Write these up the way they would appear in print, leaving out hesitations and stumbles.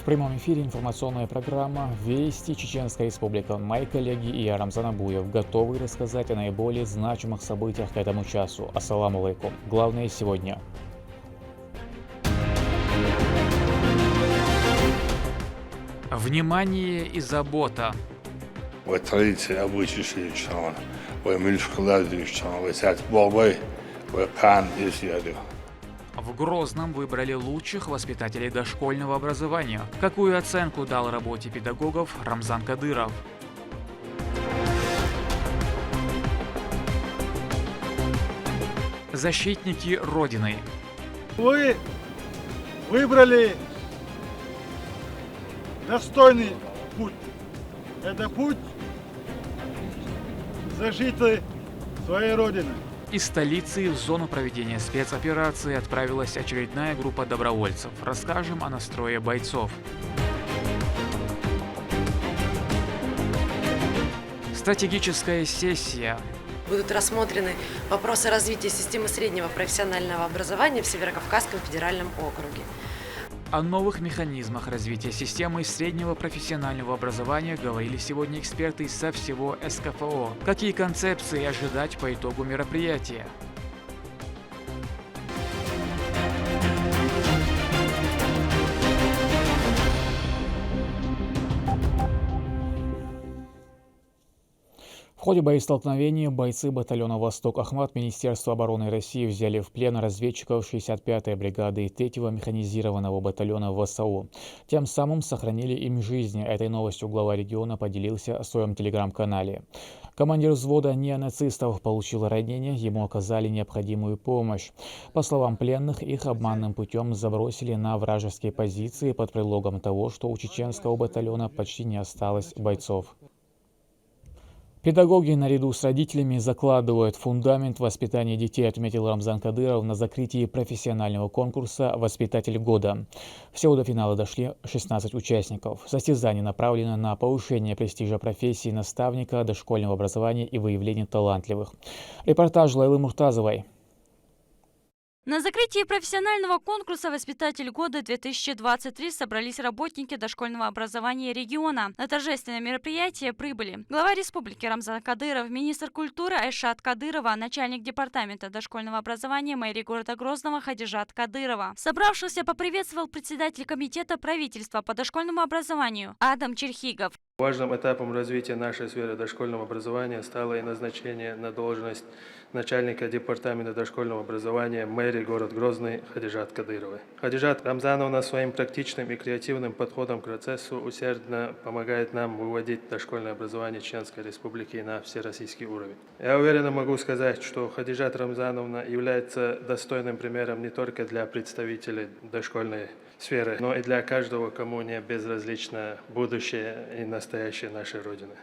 В прямом эфире информационная программа «Вести. Чеченская республика». Мои коллеги и я, Рамзан Абуев, готовы рассказать о наиболее значимых событиях к этому часу. Ассаламу алейкум. Главное сегодня. Внимание и забота. وتريد أبوي شيء شلون وملش خلاد شلون وسات بابي وكان يسيادو. В Грозном выбрали лучших воспитателей дошкольного образования. Какую оценку дал работе педагогов Рамзан Кадыров? Защитники Родины. Вы выбрали достойный путь. Это путь защиты своей Родины. Из столицы в зону проведения спецоперации отправилась очередная группа добровольцев. Расскажем о настрое бойцов. Стратегическая сессия. Будут рассмотрены вопросы развития системы среднего профессионального образования в Северокавказском федеральном округе. О новых механизмах развития системы среднего профессионального образования говорили сегодня эксперты со всего СКФО. Какие концепции ожидать по итогу мероприятия? В ходе боестолкновения бойцы батальона «Восток Ахмат» Министерства обороны России взяли в плен разведчиков 65-й бригады 3-го механизированного батальона ВСУ. Тем самым сохранили им жизни. Этой новостью глава региона поделился в своем телеграм-канале. Командир взвода неонацистов получил ранение, ему оказали необходимую помощь. По словам пленных, их обманным путем забросили на вражеские позиции под предлогом того, что у чеченского батальона почти не осталось бойцов. Педагоги наряду с родителями закладывают фундамент воспитания детей, отметил Рамзан Кадыров на закрытии профессионального конкурса «Воспитатель года». Всего до финала дошли 16 участников. Состязание направлено на повышение престижа профессии наставника дошкольного образования и выявление талантливых. Репортаж Лайлы Муртазовой. На закрытии профессионального конкурса «Воспитатель года-2023» собрались работники дошкольного образования региона. На торжественное мероприятие прибыли глава республики Рамзан Кадыров, министр культуры Айшат Кадырова, начальник департамента дошкольного образования мэрии города Грозного Хадижат Кадырова. Собравшихся поприветствовал председатель комитета правительства по дошкольному образованию Адам Черхигов. Важным этапом развития нашей сферы дошкольного образования стало и назначение на должность начальника департамента дошкольного образования мэрии город Грозный Хадижат Кадыровой. Хадижат Рамзановна своим практичным и креативным подходом к процессу усердно помогает нам выводить дошкольное образование Чеченской Республики на всероссийский уровень. Я уверенно могу сказать, что Хадижат Рамзановна является достойным примером не только для представителей дошкольной сферы, но и для каждого, кому не безразлично будущее и настоящее нашей Родины.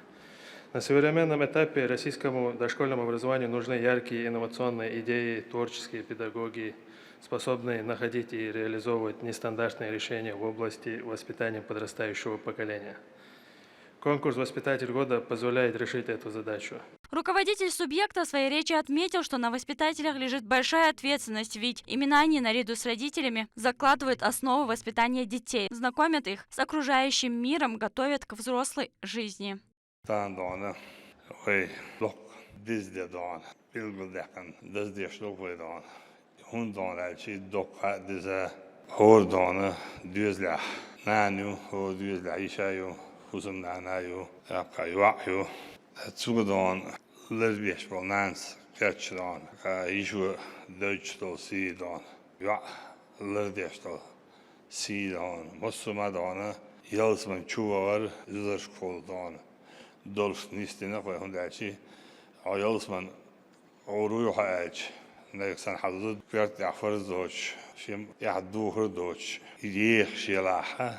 На современном этапе российскому дошкольному образованию нужны яркие инновационные идеи, творческие педагоги, способные находить и реализовывать нестандартные решения в области воспитания подрастающего поколения. Конкурс «Воспитатель года» позволяет решить эту задачу. Руководитель субъекта в своей речи отметил, что на воспитателях лежит большая ответственность, ведь именно они наряду с родителями закладывают основы воспитания детей, знакомят их с окружающим миром, готовят к взрослой жизни. Lesbisch wel nans ketchdan isu Duitstal sidan ja lesbischtal sidan mossumadana yalsman chuar zerskvoldan dolf nistina kwa hundachi ayalsman oru haaj neksan hazud kert afar zoch shim yahduhr doch yeh shilaha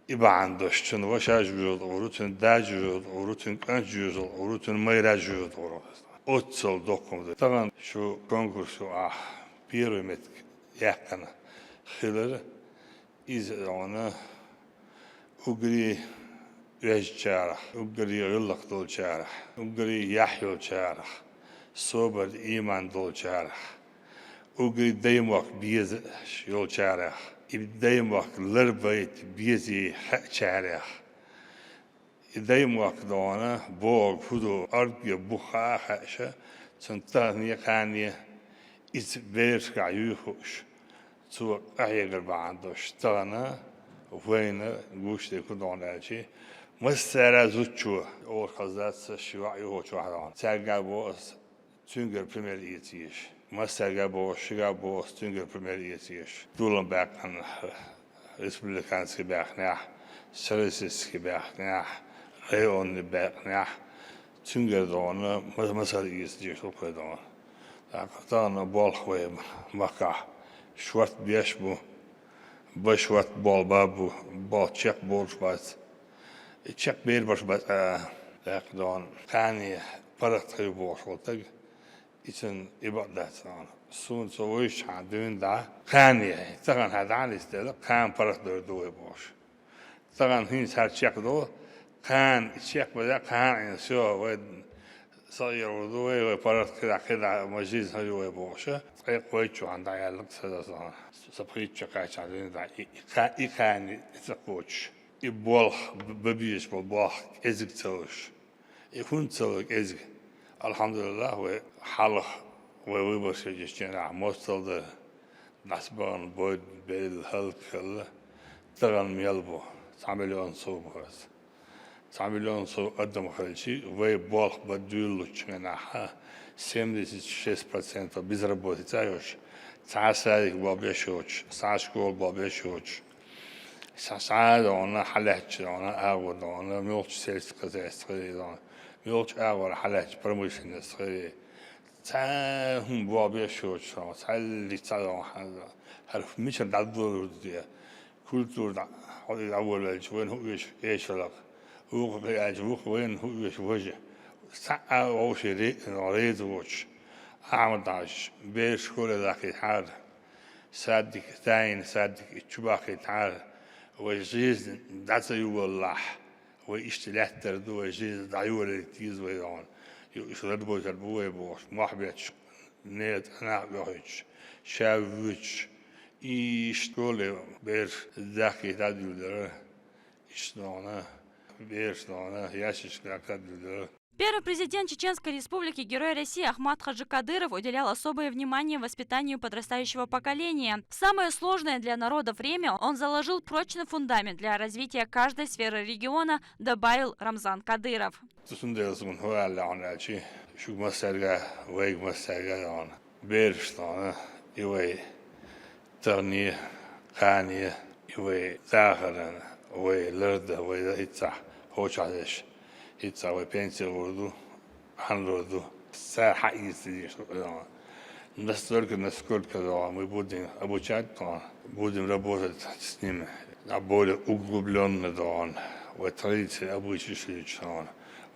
İbandışçın vaşajul urutun dajul urutun kanjul urutun mayrajul urut. Otsal dokumdu. Tagan şu konkursu piramit yakın хилер из она угри вежчара угри юллах долчара угри яхьо чара собер иман долчара угри деймок биз юлчара İbdeyim vakitler bayit bizi çarık. İbdeyim vakit ona boğ hudu argı buha haşa çantani kaniye iz ver kayuş. Su ayıgır bandoş tana وين قوش يكونون شيء مسألة زوجو أو خزات شواء يهوش واحدان سرقة بوس تنقل بريمير إيتيش مسألة بوس شقة بوس تنقل بريمير إيتيش دولن باقن ريسبليكان سكباقناح سرسيس سكباقناح غيرون باقناح تنقل دون مسألة إيتيش وكذا دون بالخ ويم مكة شورت بيشبو باشوات بال بابو با چک بولش باز چک بیر باش باز لقدان کانی پرت خیلی باش وقتی ایشون عبادت آن سون سویش عندون دا کانی تقن هذا عن استعلا کان پرت دوی باش تقن هین سر چک دو کان چک بده کان انسو و صاير وضوي وبرت كذا مجيز هجوي باشه قوي شو عند عيالك سداسان سبخيت شكاش عندنا دا إيكاني تقوش يبوخ ببيش بالبوخ إزق توش يكون توك إزق الحمد لله وحلق ويبرش يجتمع مستل ده نسبان بود بالهل كله تغن ميلبو تعملون صوبه تعملون صو قدم خلشي ويبوخ بدول لشناها 76% безработица još. ساعة بابيشوش ساعة شكول بابيشوش ساعة دونا حلاتش دونا أغو دونا ميلش سيلس قزي استغري دونا ميلش أغو حلاتش برموشن استغري ساعة هم بابيشوش ساعة اللي ساعة هرف مش دادور دي كولتور هذا أول وين هو إيش لك هو يعجبه وين هو إيش وجه ساعة أو شيء ريد وش عمد عش بيش كل ذاك الحال صدق ثاني صدق تشباك الحال وجيز دعت يولح واشتلات تردو وجيز دعيول التيز ويدون يشرد بوش البوي بوش محبتش نيت أنا بوش شاوش يشتغل بير ذاك تدل يشتغلنا بيرشتغلنا ياشش ذاك تدل. Первый президент Чеченской Республики, Герой России Ахмат Хаджи Кадыров уделял особое внимание воспитанию подрастающего поколения. В самое сложное для народа время он заложил прочный фундамент для развития каждой сферы региона, добавил Рамзан Кадыров. يتساوي بينسي وردو عن ردو ساحة يسير نسكول كذا مبودين أبو شاد طبعا بودين ربوت تسنيم عبولة أقبلون ندوان وتريد أبو يشيش طبعا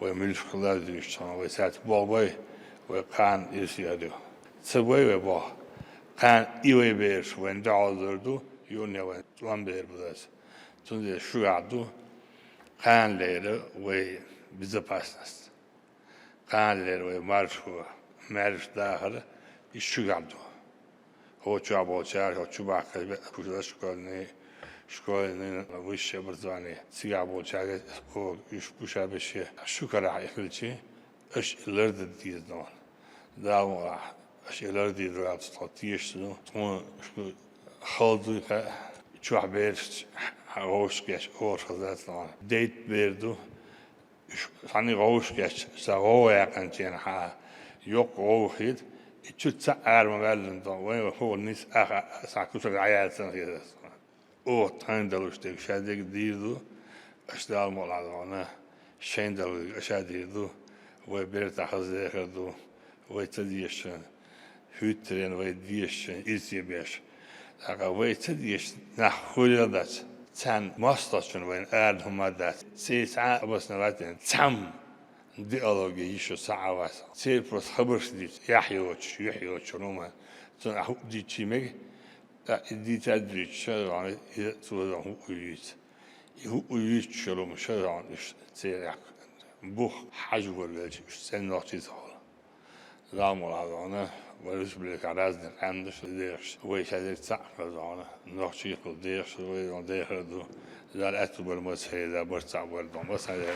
وملش خلاد طبعا وسات بالباي وكان يسيادو سوي وبا كان إيوي بيرش وين دعوا ردو يونيا وين لام بير بداس تندي شو عدو كان ليلة وي безопасность. Канлер маршу мерш дахар ищугамду. Хочу обучать, хочу бакать, куда школьные высшее образование. Сега обучать, ищу беши. Шукара ихличи, аш лерд диздон. Да, аш лерд дидрат статистику. Он халду чуаберш هوشكش أور خذتنا ديت بيردو خاني هوشكش سواء كان ها يوك هوشيد يشوت سعر مبلن ده وين هو الناس ساكوس العيال سنة أو تاندلوش تك شادك ديردو أشتغل مولادنا شندل أشاديردو وبرت خزيردو ويتديشن هوترين ويديشن إيزيبيش أقوى تديش نحول ذات تان مستشفى وين قال هم ذات ساعة بس نباتين تام ديالوجي يشو ساعة بس سير بس خبر شديد يحيوش روما تون أحب دي تيمك دي تدري شو يعني تقول هو يريد شو روما شو يعني سير بوخ حجو ولا شيء سنة تيزال لا ملاذ أنا ورجبلك عرازنك عندش ديرش ويش هذيك تعرف أنا نحشيك وديرش وديردو زرعت بالمسهيدة برتع بردون بس هذا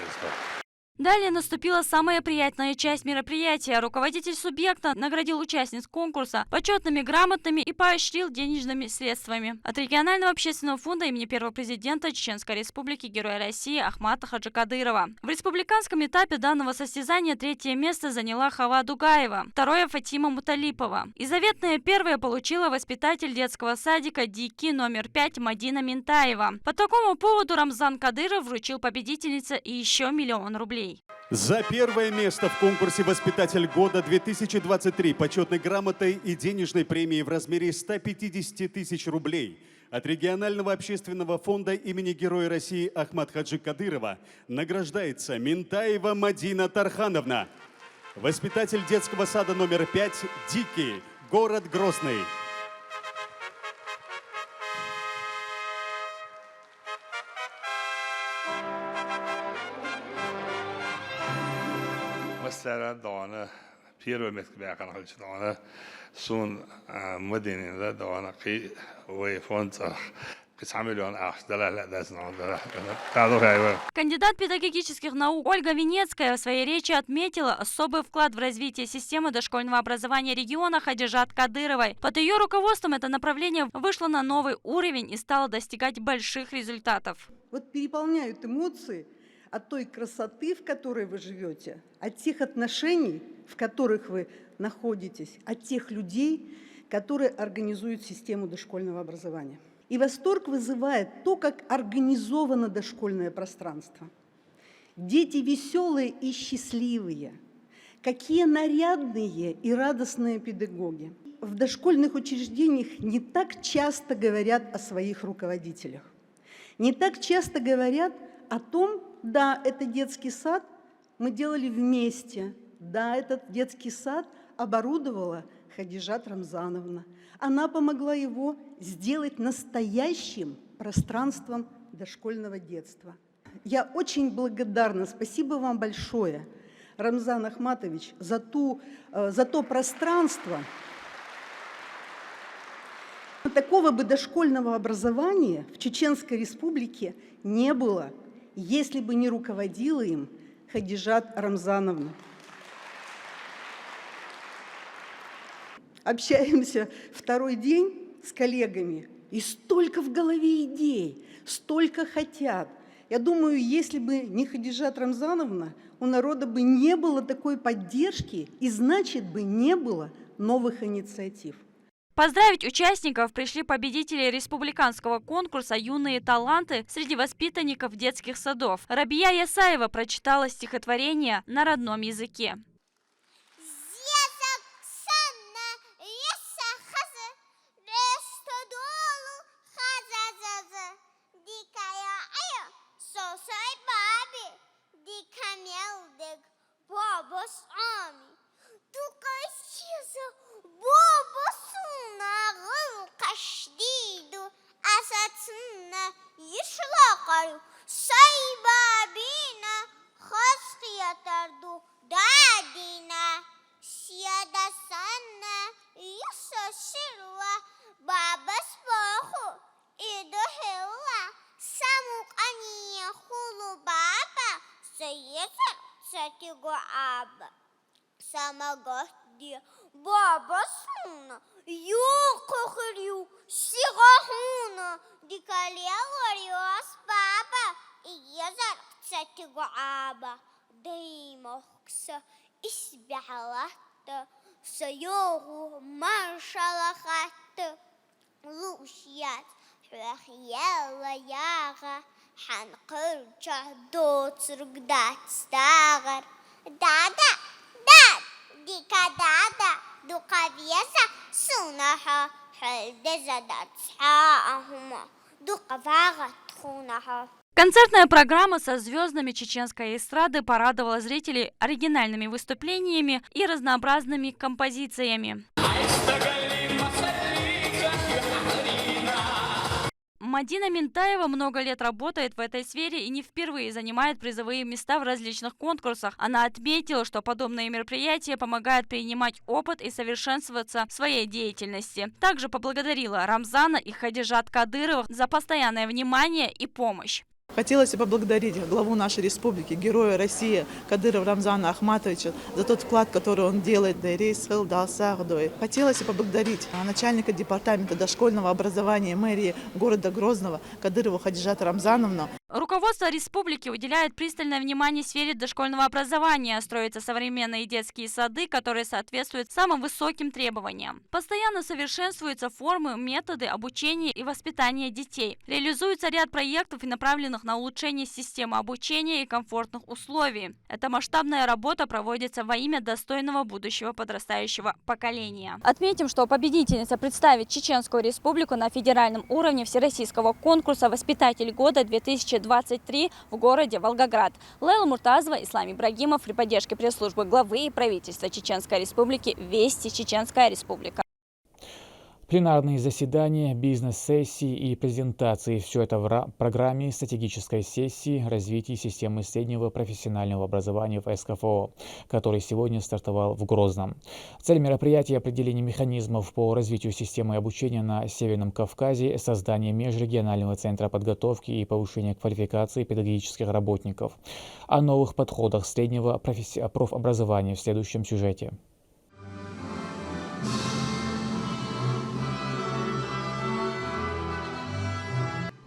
Далее наступила самая приятная часть мероприятия. Руководитель субъекта наградил участниц конкурса почетными грамотами и поощрил денежными средствами. От регионального общественного фонда имени первого президента Чеченской Республики Героя России Ахмата Хаджикадырова. В республиканском этапе данного состязания третье место заняла Хава Дугаева, второе Фатима Муталипова. И заветное первое получила воспитатель детского садика Дики номер 5 Мадина Ментаева. По такому поводу Рамзан Кадыров вручил победительнице и еще 1 000 000 рублей. За первое место в конкурсе «Воспитатель года 2023» почетной грамотой и денежной премией в размере 150 000 рублей от регионального общественного фонда имени Героя России Ахмат Хаджи Кадырова награждается Ментаева Мадина Тархановна, воспитатель детского сада номер 5 «Дикий», город Грозный. مثلا دانا پیرو متکبه کن حالش دانا سون مدینی لا دانا قی ویفونت قص عملیان آخر دلالة دزنا دلالة Кандидат педагогических наук Ольга Венецкая в своей речи отметила особый вклад в развитие системы дошкольного образования региона Хадижат Кадыровой. Под ее руководством это направление вышло на новый уровень и стало достигать больших результатов. Вот переполняют эмоции от той красоты, в которой вы живете, от тех отношений, в которых вы находитесь, от тех людей, которые организуют систему дошкольного образования. И восторг вызывает то, как организовано дошкольное пространство. Дети веселые и счастливые, какие нарядные и радостные педагоги. В дошкольных учреждениях не так часто говорят о своих руководителях, не так часто говорят о том, да, это детский сад мы делали вместе, да, этот детский сад оборудовала Хадижат Рамзановна. Она помогла его сделать настоящим пространством дошкольного детства. Я очень благодарна, спасибо вам большое, Рамзан Ахматович, за то пространство. Такого бы дошкольного образования в Чеченской Республике не было, если бы не руководила им Хадижат Рамзановна. Общаемся второй день с коллегами, и столько в голове идей, столько хотят. Я думаю, если бы не Хадижат Рамзановна, у народа бы не было такой поддержки, и значит бы не было новых инициатив. Поздравить участников пришли победители республиканского конкурса «Юные таланты» среди воспитанников детских садов. Рабия Ясаева прочитала стихотворение на родном языке. Самогости, баба суна, юкохрю, сигахуна, дикалеориос папа, и езар цатигуаба, деймохкса, избялата, саюгу маршалахата, лушьят, храхьела яга, ханкырча доцргдат стагар, да-да. Дикадада, дуковеса, сунаха, хельдезадат схаахума, дуковага тхунаха. Концертная программа со звездами чеченской эстрады порадовала зрителей оригинальными выступлениями и разнообразными композициями. Мадина Ментаева много лет работает в этой сфере и не впервые занимает призовые места в различных конкурсах. Она отметила, что подобные мероприятия помогают принимать опыт и совершенствоваться в своей деятельности. Также поблагодарила Рамзана и Хадижат Кадыровых за постоянное внимание и помощь. Хотелось поблагодарить главу нашей республики, героя России Кадырова Рамзана Ахматовича за тот вклад, который он делает. Хотелось поблагодарить начальника департамента дошкольного образования мэрии города Грозного Кадырову Хадижат Рамзановну. Руководство республики уделяет пристальное внимание сфере дошкольного образования. Строятся современные детские сады, которые соответствуют самым высоким требованиям. Постоянно совершенствуются формы, методы обучения и воспитания детей. Реализуется ряд проектов, направленных на улучшение системы обучения и комфортных условий. Эта масштабная работа проводится во имя достойного будущего подрастающего поколения. Отметим, что победительница представит Чеченскую республику на федеральном уровне всероссийского конкурса «Воспитатель года 2023» в городе Волгоград. Лейла Муртазова, Ислам Ибрагимов при поддержке пресс-службы главы и правительства Чеченской республики «Вести Чеченская республика». Пленарные заседания, бизнес-сессии и презентации – все это в программе стратегической сессии развития системы среднего профессионального образования в СКФО, который сегодня стартовал в Грозном. Цель мероприятия – определение механизмов по развитию системы обучения на Северном Кавказе, создание межрегионального центра подготовки и повышения квалификации педагогических работников. О новых подходах среднего профобразования в следующем сюжете.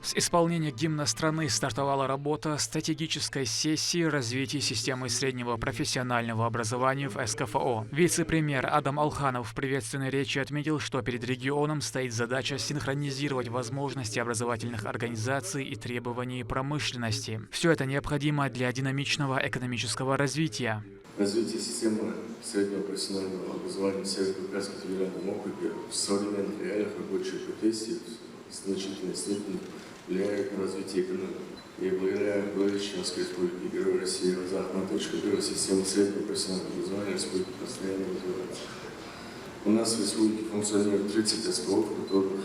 С исполнения гимна страны стартовала работа стратегической сессии развития системы среднего профессионального образования в СКФО. Вице-премьер Адам Алханов в приветственной речи отметил, что перед регионом стоит задача синхронизировать возможности образовательных организаций и требования промышленности. Все это необходимо для динамичного экономического развития. Развитие системы среднего профессионального образования в Северо-Кавказском федеральном округе в современных реалиях рабочей профессии в значительной степени влияет на развитие экономики. И благодаря главе Чеченской республики, герою России Рамзану Ахматовичу Кадырову, система среднего профессионального образования республики постоянно развивается. У нас в республике функционирует 30 СПО, в которых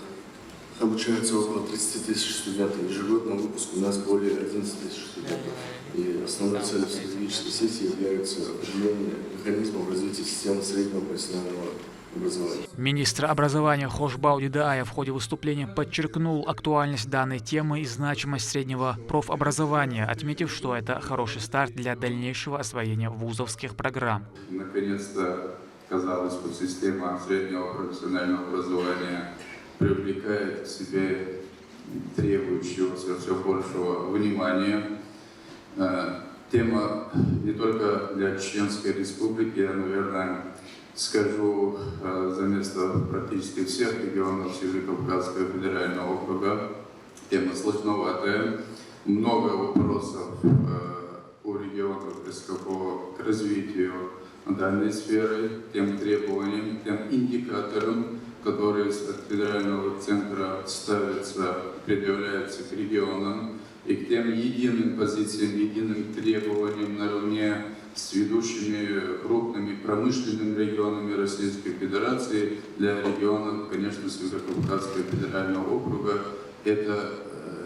обучаются около 30 тысяч студентов. Ежегодно выпуск у нас более 11 тысяч студентов. И основной целью стратегической сессии является определение механизмов развития системы среднего профессионального образования. Министр образования Хошбау Дидаая в ходе выступления подчеркнул актуальность данной темы и значимость среднего профобразования, отметив, что это хороший старт для дальнейшего освоения вузовских программ. Наконец-то, казалось бы, система среднего профессионального образования привлекает к себе требующегося все большего внимания. Тема не только для Чеченской республики, я, наверное, скажу за место практически всех регионов Северо-Кавказского федерального округа. Тема сложноватая, много вопросов у регионов СКФО к развитию данной сферы, тем требованиям, тем индикаторам, которые с федерального центра ставятся, предъявляются к регионам, и к тем единым позициям, единым требованиям наравне с ведущими крупными промышленными регионами Российской Федерации. Для регионов, конечно, Северо-Кавказского федерального округа это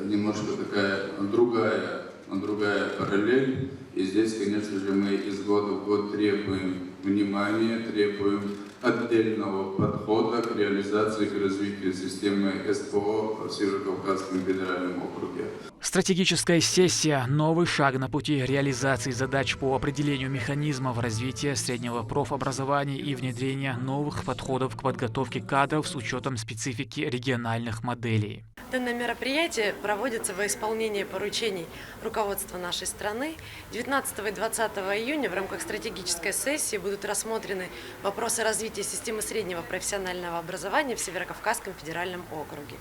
немножко такая другая параллель. И здесь, конечно же, мы из года в год требуем внимания, требуем отдельного подхода к реализации, к развитию системы СПО в Северо-Кавказском федеральном округе. Стратегическая сессия – новый шаг на пути реализации задач по определению механизмов развития среднего профобразования и внедрения новых подходов к подготовке кадров с учетом специфики региональных моделей. Данное мероприятие проводится во исполнение поручений руководства нашей страны. 19 и 20 июня в рамках стратегической сессии будут рассмотрены вопросы развития системы среднего профессионального образования в Северо-Кавказском федеральном округе.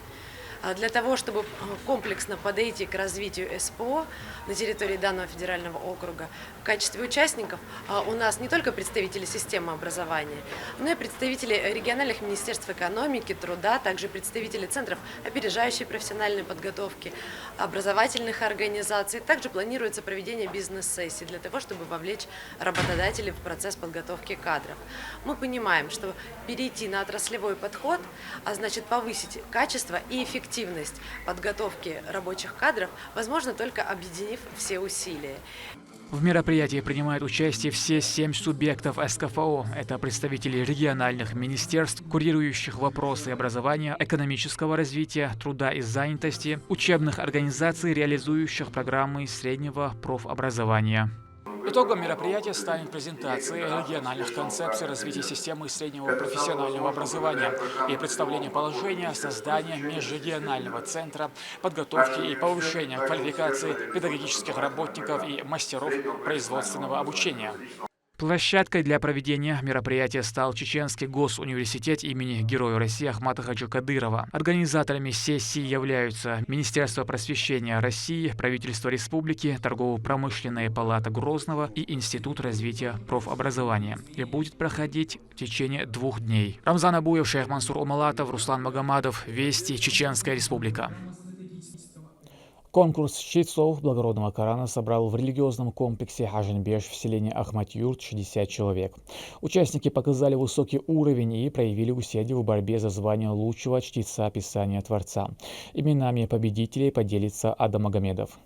Для того, чтобы комплексно подойти к развитию СПО на территории данного федерального округа, в качестве участников у нас не только представители системы образования, но и представители региональных министерств экономики, труда, также представители центров опережающей профессиональной подготовки, образовательных организаций. Также планируется проведение бизнес-сессий для того, чтобы вовлечь работодателей в процесс подготовки кадров. Мы понимаем, что перейти на отраслевой подход, а значит повысить качество и эффективность эффективность подготовки рабочих кадров возможна только объединив все усилия. В мероприятии принимают участие все 7 субъектов СКФО. Это представители региональных министерств, курирующих вопросы образования, экономического развития, труда и занятости, учебных организаций, реализующих программы среднего профобразования. Итогом мероприятия станет презентация региональных концепций развития системы среднего профессионального образования и представление положения создания межрегионального центра подготовки и повышения квалификации педагогических работников и мастеров производственного обучения. Площадкой для проведения мероприятия стал Чеченский госуниверситет имени Героя России Ахмата Хаджи Кадырова. Организаторами сессии являются Министерство просвещения России, правительство республики, Торгово-промышленная палата Грозного и Институт развития профобразования. И будет проходить в течение 2 дней. Рамзан Абуев, Шейх Мансур Умалатов, Руслан Магомадов. Вести, Чеченская республика. Конкурс чтецов благородного Корана собрал в религиозном комплексе Хажин-Беш в селении Ахмат-Юрт 60 человек. Участники показали высокий уровень и проявили усердие в борьбе за звание лучшего чтеца Писания Творца. Именами победителей поделится Адам Магомедов.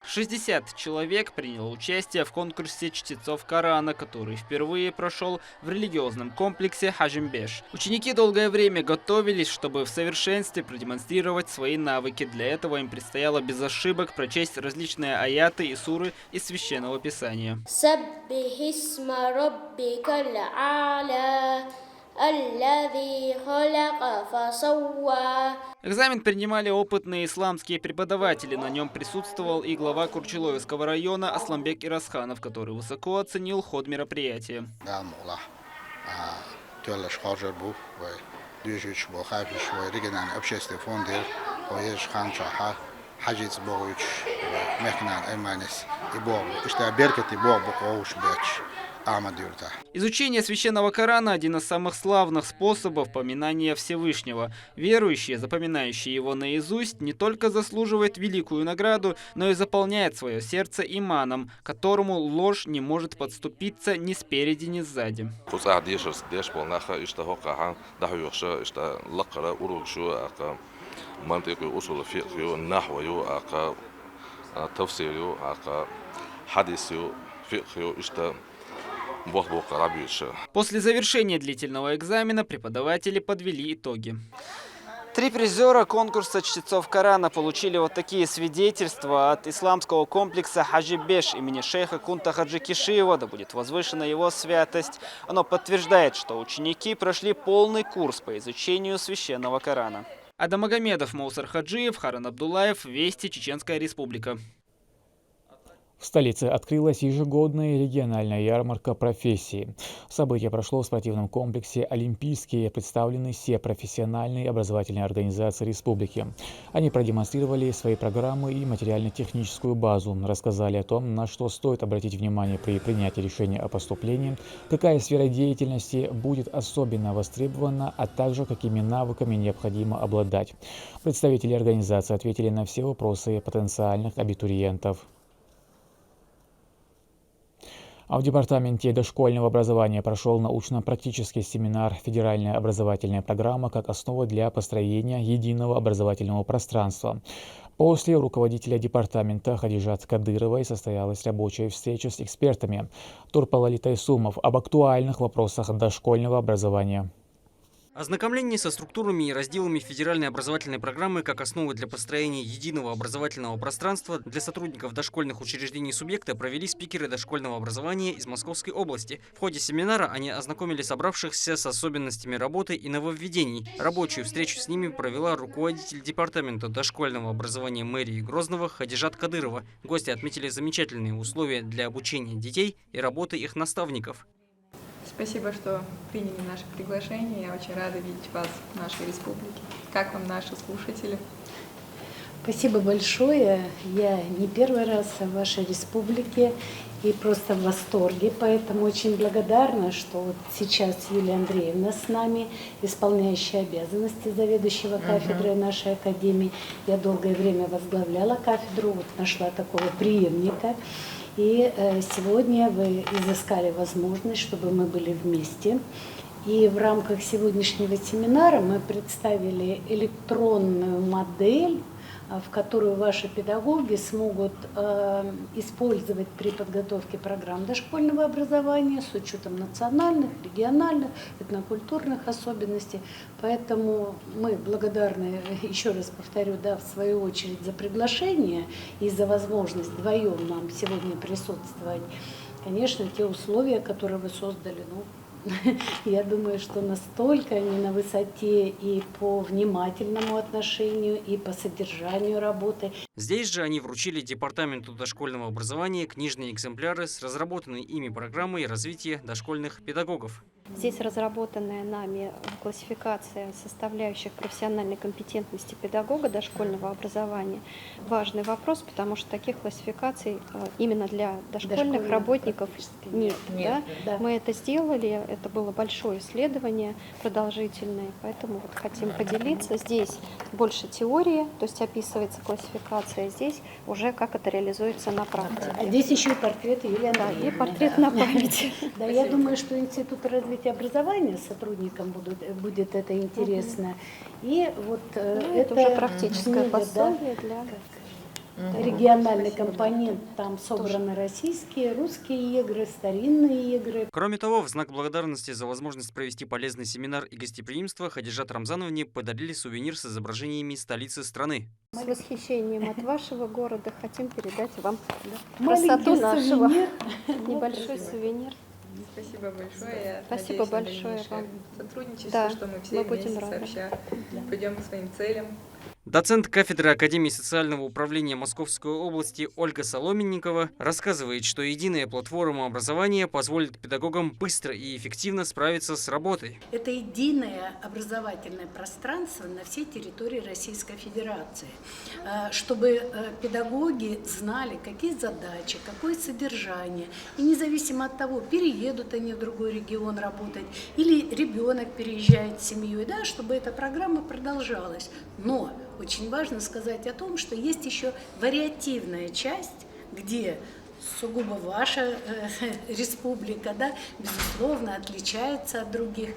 60 человек приняло участие в конкурсе чтецов Корана, который впервые прошел в религиозном комплексе Хажин-Беш. Ученики долгое время готовились, чтобы в совершенстве продемонстрировать свои навыки. Для этого им предстояло без ошибок прочесть различные аяты и суры из Священного Писания. Экзамен принимали опытные исламские преподаватели. На нем присутствовал и глава Курчиловского района Асламбек Ирасханов, который высоко оценил ход мероприятия. Изучение священного Корана – один из самых славных способов поминания Всевышнего. Верующие, запоминающие его наизусть, не только заслуживают великую награду, но и заполняет свое сердце иманом, к которому ложь не может подступиться ни спереди, ни сзади. После завершения длительного экзамена преподаватели подвели итоги. 3 призера конкурса чтецов Корана получили вот такие свидетельства от исламского комплекса Хаджи-Беш имени шейха Кунта Хаджи Кишиева, да будет возвышена его святость. Оно подтверждает, что ученики прошли полный курс по изучению священного Корана. Адам Магомедов, Маусар Хаджиев, Харан Абдулаев, Вести, Чеченская республика. В столице открылась ежегодная региональная ярмарка профессий. Событие прошло в спортивном комплексе «Олимпийские». Представлены все профессиональные образовательные организации республики. Они продемонстрировали свои программы и материально-техническую базу, рассказали о том, на что стоит обратить внимание при принятии решения о поступлении, какая сфера деятельности будет особенно востребована, а также какими навыками необходимо обладать. Представители организации ответили на все вопросы потенциальных абитуриентов. А в Департаменте дошкольного образования прошел научно-практический семинар «Федеральная образовательная программа как основа для построения единого образовательного пространства». После руководителя департамента Хадижат Кадыровой состоялась рабочая встреча с экспертами Турпалали Тайсумов об актуальных вопросах дошкольного образования. Ознакомление со структурами и разделами федеральной образовательной программы как основы для построения единого образовательного пространства для сотрудников дошкольных учреждений субъекта провели спикеры дошкольного образования из Московской области. В ходе семинара они ознакомили собравшихся с особенностями работы и нововведений. Рабочую встречу с ними провела руководитель департамента дошкольного образования мэрии Грозного Хадижат Кадырова. Гости отметили замечательные условия для обучения детей и работы их наставников. Спасибо, что приняли наше приглашение. Я очень рада видеть вас в нашей республике. Как вам наши слушатели? Спасибо большое. Я не первый раз в вашей республике и просто в восторге. Поэтому очень благодарна, что вот сейчас Юлия Андреевна с нами, исполняющая обязанности заведующего кафедрой нашей академии. Я долгое время возглавляла кафедру, вот нашла такого преемника. И сегодня вы изыскали возможность, чтобы мы были вместе. И в рамках сегодняшнего семинара мы представили электронную модель, в которую ваши педагоги смогут использовать при подготовке программ дошкольного образования с учетом национальных, региональных, этнокультурных особенностей. Поэтому мы благодарны, еще раз повторю, да, в свою очередь за приглашение и за возможность вдвоем нам сегодня присутствовать. Конечно, те условия, которые вы создали, я думаю, что настолько они на высоте и по внимательному отношению, и по содержанию работы. Здесь же они вручили Департаменту дошкольного образования книжные экземпляры с разработанной ими программой развития дошкольных педагогов. Здесь разработанная нами классификация составляющих профессиональной компетентности педагога дошкольного образования. Важный вопрос, потому что таких классификаций именно для дошкольных работников нет. Да? Мы это сделали, это было большое исследование, продолжительное, поэтому вот хотим поделиться. Здесь больше теории, то есть описывается классификация, здесь уже как это реализуется на практике. А здесь еще и портрет Юлии Андреевны. Да, и портрет на память. Да, я думаю, что Институт развития образования сотрудникам будет это интересно. И вот это уже практическое пособие для региональный компонент, там собраны российские, русские игры, старинные игры. Кроме того, в знак благодарности за возможность провести полезный семинар и гостеприимство Хадижат Рамзановне подарили сувенир с изображениями столицы страны. С восхищением от вашего города хотим передать вам Маленький красоту нашего. сувенир. Небольшой сувенир. Спасибо большое. Я Спасибо надеюсь большое на вам. сотрудничество, Да, что мы все мы вместе будем рады. сообща пойдем к своим целям. Доцент кафедры Академии социального управления Московской области Ольга Соломенникова рассказывает, что единая платформа образования позволит педагогам быстро и эффективно справиться с работой. Это единое образовательное пространство на всей территории Российской Федерации, чтобы педагоги знали, какие задачи, какое содержание, и независимо от того, переедут они в другой регион работать, или ребенок переезжает с семьей, да, чтобы эта программа продолжалась. Но очень важно сказать о том, что есть еще вариативная часть, где сугубо ваша республика, да, безусловно, отличается от других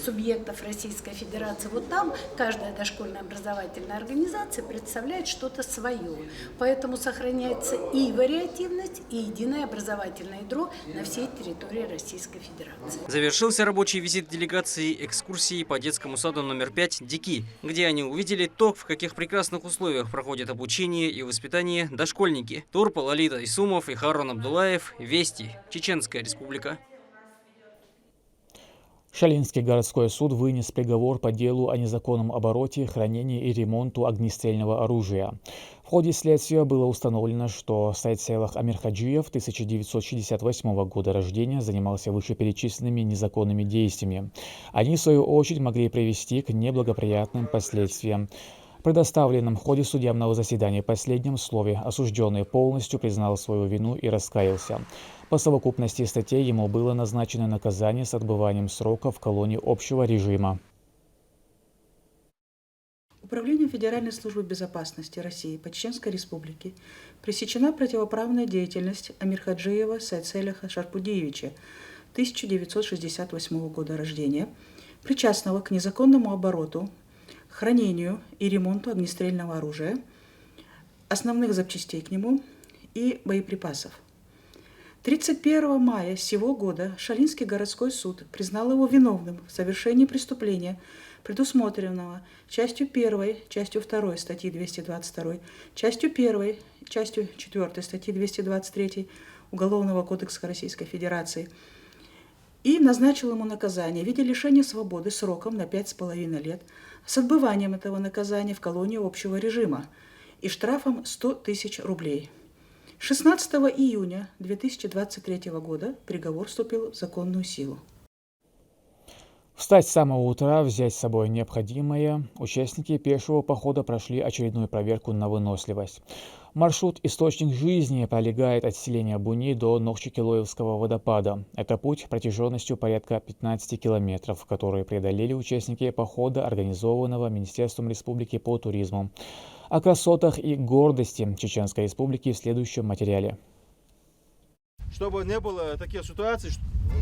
субъектов Российской Федерации. Вот там каждая дошкольная образовательная организация представляет что-то свое. Поэтому сохраняется и вариативность, и единое образовательное ядро на всей территории Российской Федерации. Завершился рабочий визит делегации экскурсией по детскому саду номер 5 «Дики», где они увидели то, в каких прекрасных условиях проходит обучение и воспитание дошкольники. Тур Лалита Исумов и Харун Абдулаев. Вести. Чеченская республика. Шалинский городской суд вынес приговор по делу о незаконном обороте, хранении и ремонту огнестрельного оружия. В ходе следствия было установлено, что Сайдселах Амирхаджиев 1968 года рождения занимался вышеперечисленными незаконными действиями. Они, в свою очередь, могли привести к неблагоприятным последствиям. В предоставленном ходе судебного заседания последнем слове осужденный полностью признал свою вину и раскаялся. По совокупности статей ему было назначено наказание с отбыванием срока в колонии общего режима. Управлением Федеральной службы безопасности России по Чеченской Республике пресечена противоправная деятельность Амирхаджиева Сайдселяха Шарпудиевича 1968 года рождения, причастного к незаконному обороту, хранению и ремонту огнестрельного оружия, основных запчастей к нему и боеприпасов. 31 мая сего года Шалинский городской суд признал его виновным в совершении преступления, предусмотренного частью 1, частью 2 статьи 222, частью 1, частью 4 статьи 223 Уголовного кодекса Российской Федерации и назначил ему наказание в виде лишения свободы сроком на 5,5 лет с отбыванием этого наказания в колонию общего режима и штрафом 100 тысяч рублей. 16 июня 2023 года приговор вступил в законную силу. Встать с самого утра, взять с собой необходимое. Участники пешего похода прошли очередную проверку на выносливость. Маршрут «Источник жизни» пролегает от селения Буни до Нохчикилоевского водопада. Это путь протяженностью порядка 15 километров, который преодолели участники похода, организованного Министерством Республики по туризму. О красотах и гордости Чеченской Республики в следующем материале. Чтобы не было таких ситуаций,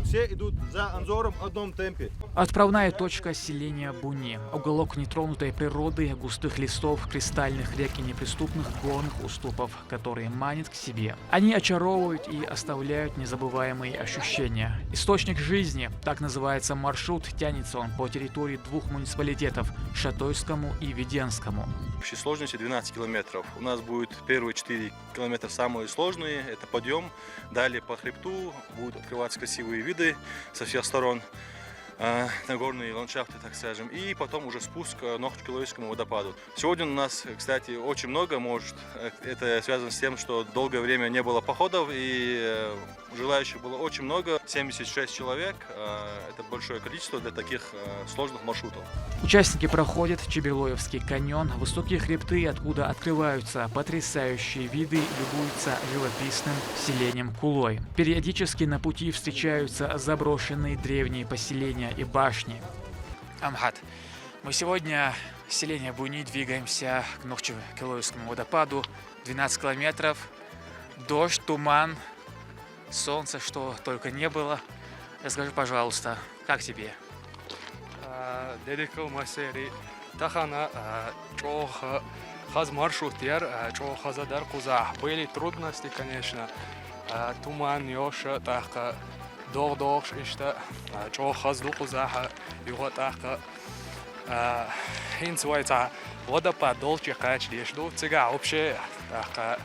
Все идут за Анзором в одном темпе. Отправная точка селения Буни. Уголок нетронутой природы, густых лесов, кристальных рек и неприступных горных уступов, которые манят к себе. Они очаровывают и оставляют незабываемые ощущения. Источник жизни, так называется маршрут, тянется он по территории двух муниципалитетов – Шатойскому и Веденскому. В общей сложности 12 километров. У нас будет первые 4 километра самые сложные, это подъем. Далее по хребту будут открываться красивые виды со всех сторон, на горные ландшафты, так скажем, и потом уже спуск к Нохчекилоевскому водопаду. Сегодня у нас, кстати, очень много, может, это связано с тем, что долгое время не было походов, и желающих было очень много, 76 человек, это большое количество для таких сложных маршрутов. Участники проходят Чеберлоевский каньон, высокие хребты, откуда открываются потрясающие виды, любуются живописным селением Кулой. Периодически на пути встречаются заброшенные древние поселения и башни. Амхат, мы сегодня с селения Буни двигаемся к Нохчекилоевскому водопаду. 12 километров, дождь, туман, солнце, что только не было. Расскажи, пожалуйста, как тебе? Дедикал масери тахана чоха хаз маршрутер чоха задар куза. Были трудности, конечно. Туман ёша таха дог ишта чоха зду кузаха его таха хинцвайца водопад долче кач дешду цыга вообще таха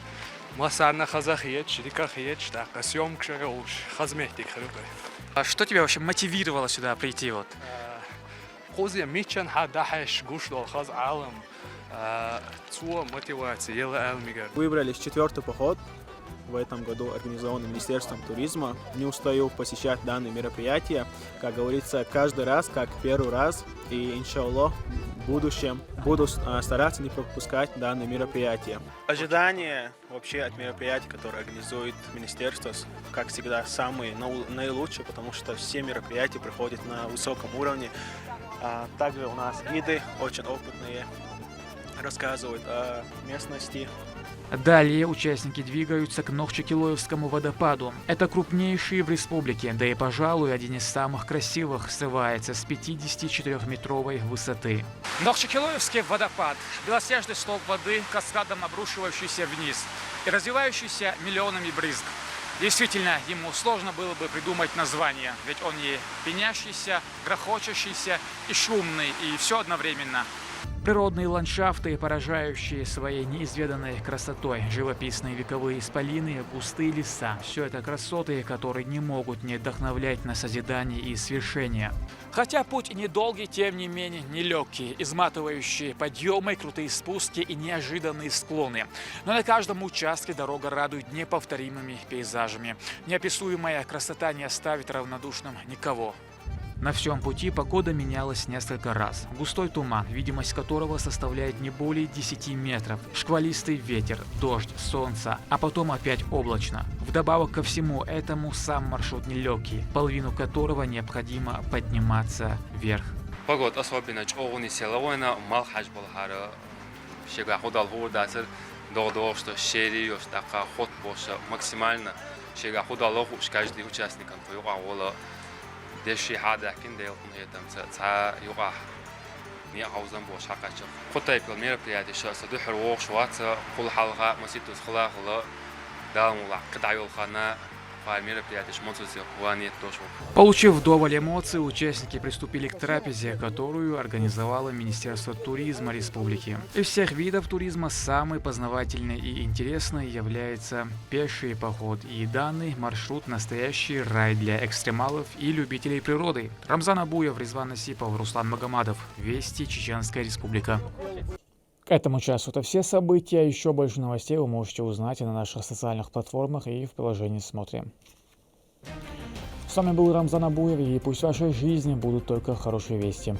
масарна хазахиет чирикахиет таха съемка уж хазмехтик хрюкай. А что тебя вообще мотивировало сюда прийти вот? خوزي ميتشن حدا حش قوش دول خاز عالم цуа мотивация ела алмигар. Выбрались 4-й поход в этом году, организованный Министерством туризма. Не устаю посещать данные мероприятия. Как говорится, каждый раз как первый раз. И, иншаллах, в будущем буду стараться не пропускать данные мероприятия. Ожидания вообще от мероприятий, которые организует Министерство, как всегда, самые наилучшие, потому что все мероприятия проходят на высоком уровне. Также у нас гиды очень опытные, рассказывают о местности. Далее участники двигаются к Нохчекилоевскому водопаду. Это крупнейший в республике, да и, пожалуй, один из самых красивых, срывается с 54-метровой высоты. Нохчекилоевский водопад – белоснежный столб воды, каскадом обрушивающийся вниз и развивающийся миллионами брызг. Действительно, ему сложно было бы придумать название, ведь он и пенящийся, грохочущийся, и шумный, и все одновременно. Природные ландшафты, поражающие своей неизведанной красотой, живописные вековые исполины, густые леса – все это красоты, которые не могут не вдохновлять на созидание и свершение. Хотя путь недолгий, тем не менее нелегкий, изматывающие подъемы, крутые спуски и неожиданные склоны. Но на каждом участке дорога радует неповторимыми пейзажами. Неописуемая красота не оставит равнодушным никого. На всем пути погода менялась несколько раз. Густой туман, видимость которого составляет не более 10 метров. Шквалистый ветер, дождь, солнце, а потом опять облачно. Вдобавок ко всему этому сам маршрут нелегкий, половину которого необходимо подниматься вверх. Погода особенно чоуни селовойна малхаж болхара шега худал хурдасыр догдо что шерию така ход боша максимально шега худал каждый участник он دشي هذا كن ديل قنيتم تا يقع ني عاوزن بوش حقاش خطيك المير بيادي شو صدح روق شوات كل حلقه مسيت خلا خلا دام ولا قدعوا الخنا Получив вдоволь эмоций, участники приступили к трапезе, которую организовало Министерство туризма республики. Из всех видов туризма самый познавательный и интересный является пеший поход, и данный маршрут настоящий рай для экстремалов и любителей природы. Рамзан Абуев, Резван Насипов, Руслан Магомадов. Вести, Чеченская Республика. К этому часу это все события. Еще больше новостей вы можете узнать и на наших социальных платформах, и в приложении «Смотрим». С вами был Рамзан Абуев, и пусть в вашей жизни будут только хорошие вести.